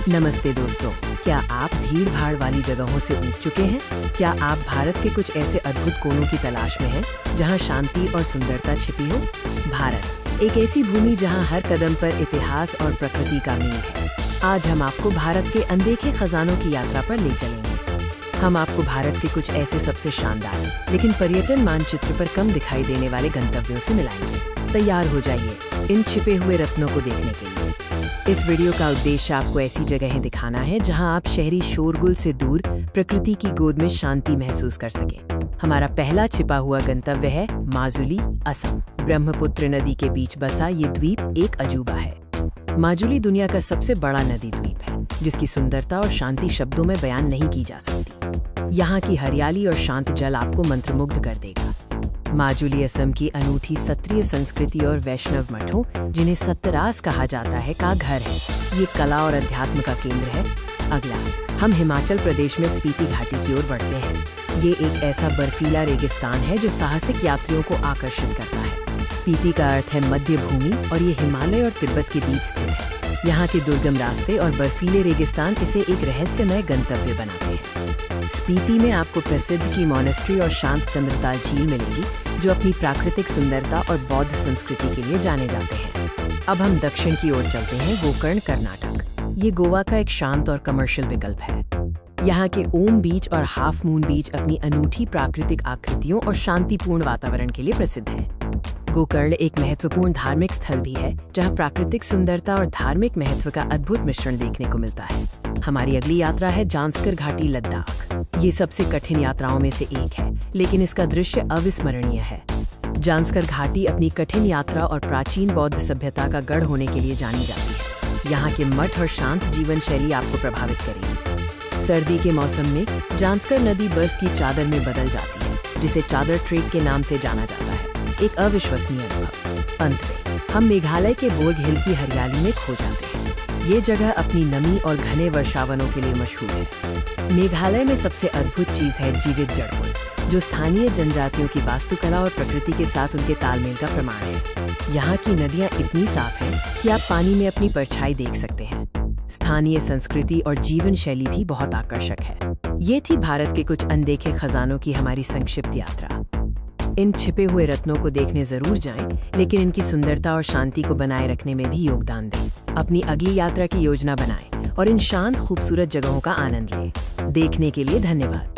नमस्ते दोस्तों, क्या आप भीड़ भाड़ वाली जगहों से ऊब चुके हैं? क्या आप भारत के कुछ ऐसे अद्भुत कोनों की तलाश में हैं, जहां शांति और सुंदरता छिपी हो? भारत एक ऐसी भूमि जहां हर कदम पर इतिहास और प्रकृति का मेल है। आज हम आपको भारत के अनदेखे खजानों की यात्रा पर ले चलेंगे। हम आपको भारत के कुछ ऐसे सबसे शानदार लेकिन पर्यटन मानचित्र पर कम दिखाई देने वाले गंतव्यों से मिलाएंगे। तैयार हो जाइए इन छिपे हुए रत्नों को देखने के लिए। इस वीडियो का उद्देश्य आपको ऐसी जगहें दिखाना है जहां आप शहरी शोरगुल से दूर प्रकृति की गोद में शांति महसूस कर सकें। हमारा पहला छिपा हुआ गंतव्य है माजुली, असम। ब्रह्मपुत्र नदी के बीच बसा ये द्वीप एक अजूबा है। माजुली दुनिया का सबसे बड़ा नदी द्वीप है, जिसकी सुंदरता और शांति शब्दों में बयान नहीं की जा सकती। यहाँ की हरियाली और शांत जल आपको मंत्रमुग्ध कर देगा। माजुली असम की अनूठी सत्रिय संस्कृति और वैष्णव मठों, जिन्हें सत्तरास कहा जाता है, का घर है। ये कला और अध्यात्म का केंद्र है। अगला, हम हिमाचल प्रदेश में स्पीति घाटी की ओर बढ़ते हैं। ये एक ऐसा बर्फीला रेगिस्तान है जो साहसिक यात्रियों को आकर्षित करता है। स्पीति का अर्थ है मध्य भूमि और ये हिमालय और तिब्बत के बीच स्थित है। यहाँ के दुर्गम रास्ते और बर्फीले रेगिस्तान इसे एक रहस्यमय गंतव्य बनाते हैं। स्पीति में आपको प्रसिद्ध की मोनेस्ट्री और शांत चंद्रताल झील मिलेगी, जो अपनी प्राकृतिक सुंदरता और बौद्ध संस्कृति के लिए जाने जाते हैं। अब हम दक्षिण की ओर चलते हैं, गोकर्ण, कर्नाटक। ये गोवा का एक शांत और कमर्शियल विकल्प है। यहाँ के ओम बीच और हाफ मून बीच अपनी अनूठी प्राकृतिक आकृतियों और शांतिपूर्ण वातावरण के लिए प्रसिद्ध है। गोकर्ण एक महत्वपूर्ण धार्मिक स्थल भी है, जहाँ प्राकृतिक सुंदरता और धार्मिक महत्व का अद्भुत मिश्रण देखने को मिलता है। हमारी अगली यात्रा है जांस्कर घाटी, लद्दाख। ये सबसे कठिन यात्राओं में से एक है, लेकिन इसका दृश्य अविस्मरणीय है। जांस्कर घाटी अपनी कठिन यात्रा और प्राचीन बौद्ध सभ्यता का गढ़ होने के लिए जानी जाती है। यहाँ के मठ और शांत जीवन शैली आपको प्रभावित करेगी। सर्दी के मौसम में जांस्कर नदी बर्फ की चादर में बदल जाती है, जिसे चादर ट्रेक के नाम से जाना जाता है। एक अविश्वसनीय अनुभव। अंत में हम मेघालय के बोर्ग हिल की हरियाली में खो जाते हैं। ये जगह अपनी नमी और घने वर्षावनों के लिए मशहूर है। मेघालय में सबसे अद्भुत चीज है जीवित जड़पुल, जो स्थानीय जनजातियों की वास्तुकला और प्रकृति के साथ उनके तालमेल का प्रमाण है। यहाँ की नदियाँ इतनी साफ हैं कि आप पानी में अपनी परछाई देख सकते हैं। स्थानीय संस्कृति और जीवन शैली भी बहुत आकर्षक है। ये थी भारत के कुछ अनदेखे खजानों की हमारी संक्षिप्त यात्रा। इन छिपे हुए रत्नों को देखने जरूर जाएं, लेकिन इनकी सुंदरता और शांति को बनाए रखने में भी योगदान दें। अपनी अगली यात्रा की योजना बनाएं और इन शांत खूबसूरत जगहों का आनंद लें। देखने के लिए धन्यवाद।